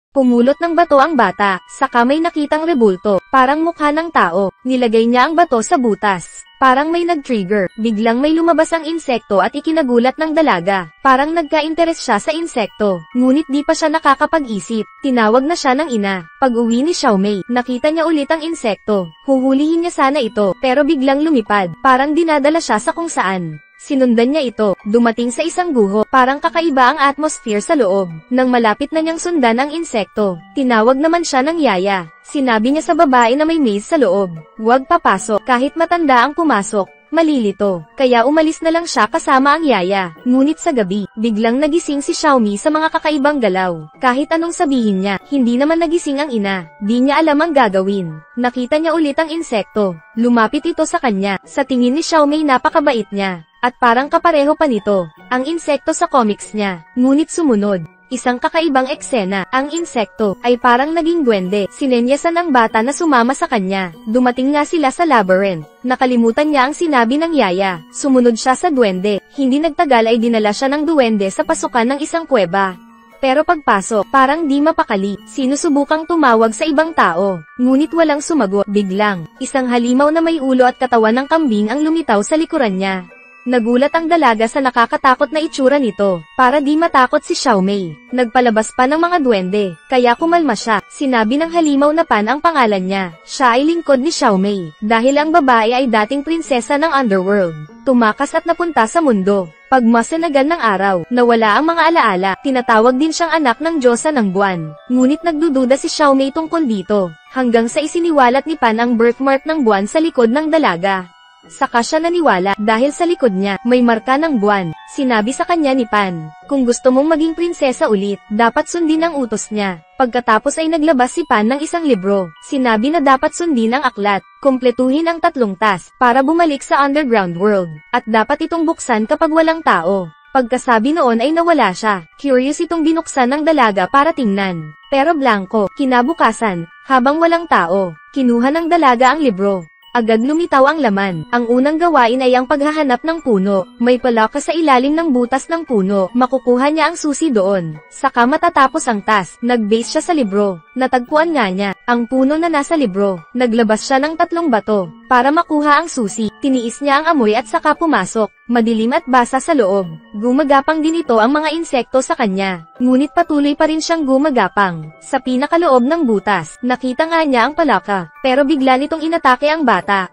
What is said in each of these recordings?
Pumulot ng bato ang bata, saka may nakitang rebulto, parang mukha ng tao. Nilagay niya ang bato sa butas. Parang may nag-trigger, biglang may lumabas ang insekto at ikinagulat ng dalaga. Parang nagka-interes siya sa insekto, ngunit di pa siya nakakapag-isip. Tinawag na siya ng ina. Pag-uwi ni Xiaomei, nakita niya ulit ang insekto. Huhulihin niya sana ito, pero biglang lumipad, parang dinadala siya sa kung saan. Sinundan niya ito, dumating sa isang guho, parang kakaiba ang atmosphere sa loob. Nang malapit na niyang sundan ang insekto, tinawag naman siya ng yaya. Sinabi niya sa babae na may maze sa loob, huwag papasok, kahit matanda ang pumasok. Malilito, kaya umalis na lang siya kasama ang yaya. Ngunit sa gabi, biglang nagising si Xiaomei sa mga kakaibang galaw. Kahit anong sabihin niya, hindi naman nagising ang ina. Di niya alam ang gagawin. Nakita niya ulit ang insekto. Lumapit ito sa kanya. Sa tingin ni Xiaomei napakabait niya. At parang kapareho pa nito, ang insekto sa comics niya. Ngunit sumunod, isang kakaibang eksena, ang insekto ay parang naging duwende. Sinenyasan ng bata na sumama sa kanya. Dumating nga sila sa labyrinth. Nakalimutan niya ang sinabi ng yaya. Sumunod siya sa duwende. Hindi nagtagal ay dinala siya ng duwende sa pasukan ng isang kuweba. Pero pagpasok, parang di mapakali, sinusubukang tumawag sa ibang tao. Ngunit walang sumagot. Biglang, isang halimaw na may ulo at katawan ng kambing ang lumitaw sa likuran niya. Nagulat ang dalaga sa nakakatakot na itsura nito. Para di matakot si Xiaomei, nagpalabas pa ng mga duwende, kaya kumalma siya. Sinabi ng halimaw na Pan ang pangalan niya. Siya ay lingkod ni Xiaomei, dahil ang babae ay dating prinsesa ng underworld. Tumakas at napunta sa mundo. Pagmasanagan ng araw, nawala ang mga alaala. Tinatawag din siyang anak ng Diyosa ng buwan. Ngunit nagdududa si Xiaomei tungkol dito, hanggang sa isiniwalat ni Pan ang birthmark ng buwan sa likod ng dalaga. Saka siya naniwala, dahil sa likod niya, may marka ng buwan. Sinabi sa kanya ni Pan, kung gusto mong maging prinsesa ulit, dapat sundin ang utos niya. Pagkatapos ay naglabas si Pan ng isang libro. Sinabi na dapat sundin ang aklat, kumpletuhin ang 3 task, para bumalik sa underground world. At dapat itong buksan kapag walang tao. Pagkasabi noon ay nawala siya. Curious itong binuksan ng dalaga para tingnan. Pero blanko. Kinabukasan, habang walang tao, kinuha ng dalaga ang libro. Agad lumitaw ang laman. Ang unang gawain ay ang paghahanap ng puno. May palaka sa ilalim ng butas ng puno. Makukuha niya ang susi doon. Saka matatapos ang task. Nag-base siya sa libro. Natagpuan nga niya ang puno na nasa libro. Naglabas siya ng 3 bato para makuha ang susi. Tiniis niya ang amoy at saka pumasok. Madilim at basa sa loob. Gumagapang din ito ang mga insekto sa kanya. Ngunit patuloy pa rin siyang gumagapang. Sa pinakaloob ng butas, nakita nga niya ang palaka. Pero bigla nitong inatake ang bata.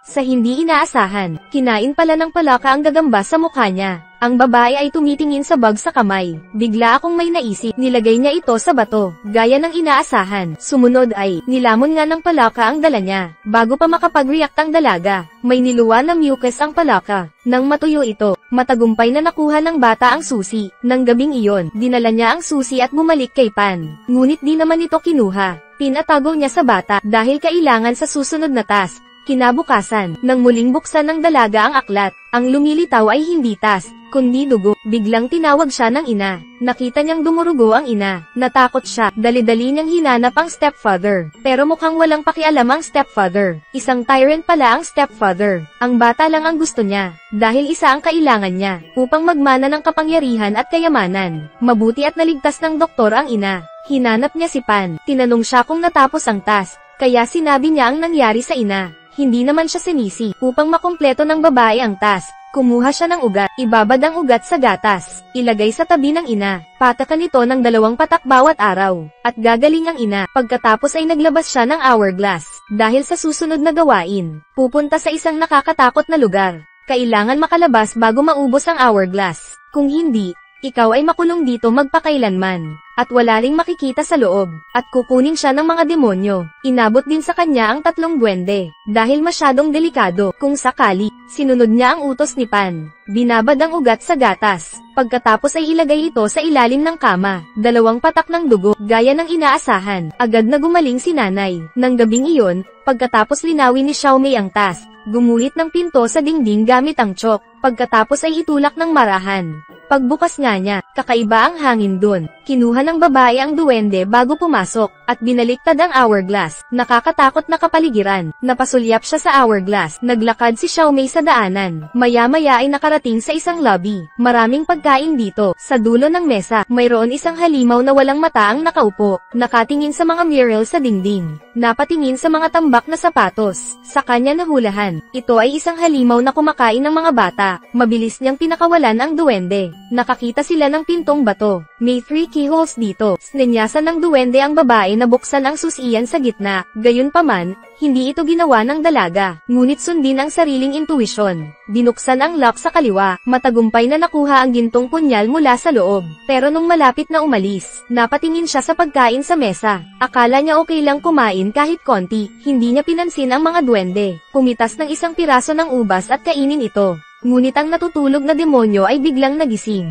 Sa hindi inaasahan, kinain pala ng palaka ang gagamba sa mukha niya. Ang babae ay tumitingin sa bag sa kamay. Bigla akong may naisip, nilagay niya ito sa bato, gaya ng inaasahan. Sumunod ay, nilamon nga ng palaka ang dala niya. Bago pa makapag-react ang dalaga, may niluwa na mucus ang palaka. Nang matuyo ito, matagumpay na nakuha ng bata ang susi. Nang gabing iyon, dinala niya ang susi at bumalik kay Pan. Ngunit di naman ito kinuha. Pinatago niya sa bata, dahil kailangan sa susunod na task. Kinabukasan, nang muling buksan ng dalaga ang aklat, ang lumilitaw ay hindi task, kundi dugo. Biglang tinawag siya ng ina. Nakita niyang dumurugo ang ina. Natakot siya, dali-dali niyang hinanap ang stepfather. Pero mukhang walang pakialam ang stepfather. Isang tyrant pala ang stepfather. Ang bata lang ang gusto niya, dahil isa ang kailangan niya, upang magmana ng kapangyarihan at kayamanan. Mabuti at naligtas ng doktor ang ina. Hinanap niya si Pan. Tinanong siya kung natapos ang task, kaya sinabi niya ang nangyari sa ina. Hindi naman siya sinisi. Upang makumpleto ng babae ang task, kumuha siya ng ugat, ibabad ang ugat sa gatas, ilagay sa tabi ng ina, patakan ito ng 2 patak bawat araw, at gagaling ang ina. Pagkatapos ay naglabas siya ng hourglass, dahil sa susunod na gawain, pupunta sa isang nakakatakot na lugar. Kailangan makalabas bago maubos ang hourglass. Kung hindi, ikaw ay makulong dito magpakailanman. At wala ring makikita sa loob. At kukunin siya ng mga demonyo. Inabot din sa kanya ang 3 duwende. Dahil masyadong delikado, kung sakali, sinunod niya ang utos ni Pan. Binabad ang ugat sa gatas. Pagkatapos ay ilagay ito sa ilalim ng kama. 2 patak ng dugo, gaya ng inaasahan. Agad na gumaling si nanay. Nang gabing iyon, pagkatapos linawin ni Xiaomei ang task, gumuhit ng pinto sa dingding gamit ang tsook. Pagkatapos ay itulak ng marahan. Pagbukas nga niya, kakaiba ang hangin dun. Kinuha ng babae ang duwende bago pumasok, at binaliktad ang hourglass. Nakakatakot na kapaligiran. Napasulyap siya sa hourglass. Naglakad si Xiaomei sa daanan. Maya-maya ay nakarating sa isang lobby. Maraming pagkain dito. Sa dulo ng mesa, mayroon isang halimaw na walang mata ang nakaupo. Nakatingin sa mga mural sa dingding. Napatingin sa mga tambak na sapatos. Sa kanya nahulahan. Ito ay isang halimaw na kumakain ng mga bata. Mabilis niyang pinakawalan ang duwende. Nakakita sila ng pintong bato. May 3 keyholes dito. Sinenyasan ng duwende ang babae na buksan ang susian sa gitna. Gayunpaman, hindi ito ginawa ng dalaga. Ngunit sundin ang sariling intuisyon. Binuksan ang lock sa kaliwa. Matagumpay na nakuha ang gintong punyal mula sa loob. Pero nung malapit na umalis, napatingin siya sa pagkain sa mesa. Akala niya okay lang kumain kahit konti. Hindi niya pinansin ang mga duwende. Pumitas ng isang piraso ng ubas at kainin ito. Ngunit ang natutulog na demonyo ay biglang nagising.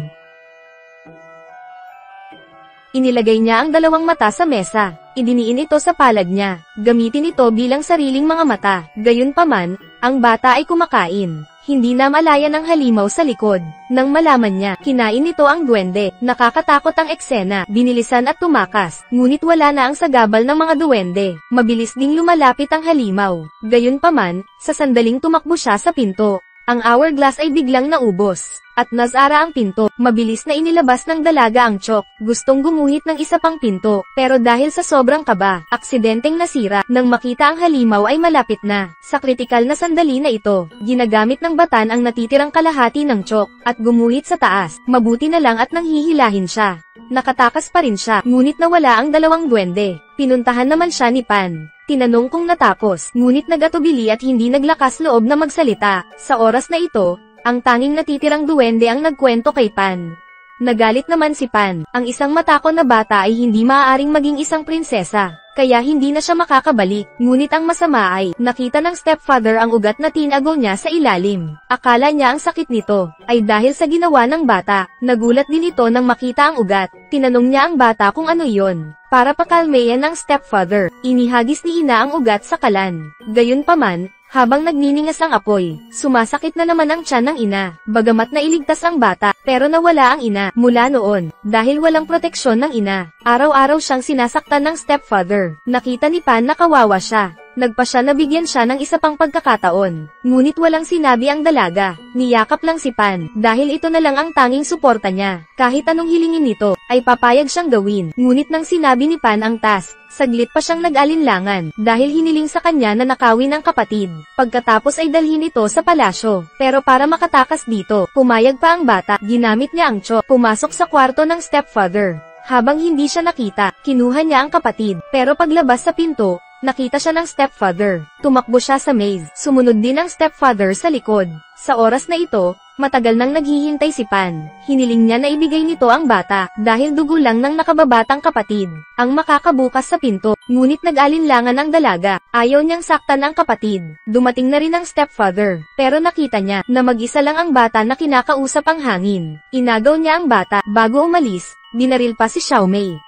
Inilagay niya ang 2 mata sa mesa. Idiniin ito sa palad niya. Gamitin ito bilang sariling mga mata. Gayunpaman, ang bata ay kumakain. Hindi na malaya ng halimaw sa likod. Nang malaman niya, kinain nito ang duwende. Nakakatakot ang eksena. Binilisan at tumakas. Ngunit wala na ang sagabal ng mga duwende. Mabilis ding lumalapit ang halimaw. Gayunpaman, sa sandaling tumakbo siya sa pinto. Ang hourglass ay biglang naubos. At nasara ang pinto. Mabilis na inilabas ng dalaga ang chok. Gustong gumuhit ng isa pang pinto. Pero dahil sa sobrang kaba, aksidenteng nasira. Nang makita ang halimaw ay malapit na. Sa kritikal na sandali na ito, ginagamit ng batan ang natitirang kalahati ng chok. At gumuhit sa taas. Mabuti na lang at nanghihilahin siya. Nakatakas pa rin siya. Ngunit nawala ang 2 duwende. Pinuntahan naman siya ni Pan. Tinanong kung natapos, ngunit nagatubili at hindi naglakas loob na magsalita. Sa oras na ito, ang tanging natitirang duwende ang nagkwento kay Pan. Nagalit naman si Pan. Ang isang matakot na bata ay hindi maaaring maging isang prinsesa. Kaya hindi na siya makakabalik. Ngunit ang masama ay, nakita ng stepfather ang ugat na tinago niya sa ilalim. Akala niya ang sakit nito ay dahil sa ginawa ng bata. Nagulat din ito nang makita ang ugat. Tinanong niya ang bata kung ano iyon. Para pakalmayan ng stepfather, inihagis ni ina ang ugat sa kalan. Gayunpaman, habang nagniningas ang apoy, sumasakit na naman ang tiyan ng ina. Bagamat nailigtas ang bata, pero nawala ang ina. Mula noon, dahil walang proteksyon ng ina, araw-araw siyang sinasaktan ng stepfather. Nakita ni Pan na kawawa siya. Nagpa siya na bigyan siya ng isa pang pagkakataon. Ngunit walang sinabi ang dalaga. Niyakap lang si Pan, dahil ito na lang ang tanging suporta niya. Kahit anong hilingin nito, ay papayag siyang gawin. Ngunit nang sinabi ni Pan ang task, saglit pa siyang nag-alinlangan, dahil hiniling sa kanya na nakawin ang kapatid. Pagkatapos ay dalhin ito sa palasyo. Pero para makatakas dito, pumayag pa ang bata. Ginamit niya ang tso. Pumasok sa kwarto ng stepfather. Habang hindi siya nakita, kinuha niya ang kapatid. Pero paglabas sa pinto, nakita siya ng stepfather. Tumakbo siya sa maze. Sumunod din ang stepfather sa likod. Sa oras na ito, matagal nang naghihintay si Pan. Hiniling niya na ibigay nito ang bata, dahil dugo lang ng nakababatang kapatid ang makakabukas sa pinto. Ngunit nag-alinlangan ang dalaga. Ayaw niyang saktan ang kapatid. Dumating na rin ang stepfather. Pero nakita niya na mag-isa lang ang bata na kinakausap ang hangin. Inagaw niya ang bata. Bago umalis, binaril pa si Xiaomei.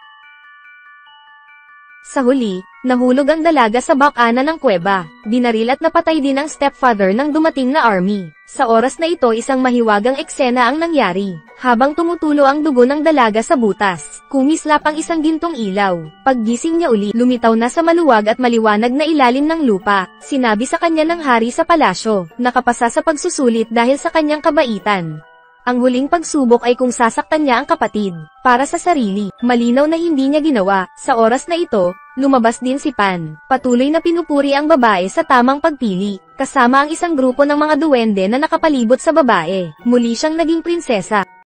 Sa huli, nahulog ang dalaga sa bakana ng kuweba. Binaril at napatay din ang stepfather ng dumating na army. Sa oras na ito isang mahiwagang eksena ang nangyari. Habang tumutulo ang dugo ng dalaga sa butas, kumislap ang isang gintong ilaw. Paggising niya uli, lumitaw na sa maluwag at maliwanag na ilalim ng lupa. Sinabi sa kanya ng hari sa palasyo, nakapasa sa pagsusulit dahil sa kanyang kabaitan. Ang huling pagsubok ay kung sasaktan niya ang kapatid. Para sa sarili, malinaw na hindi niya ginawa. Sa oras na ito, lumabas din si Pan. Patuloy na pinupuri ang babae sa tamang pagpili. Kasama ang isang grupo ng mga duwende na nakapalibot sa babae. Muli siyang naging prinsesa.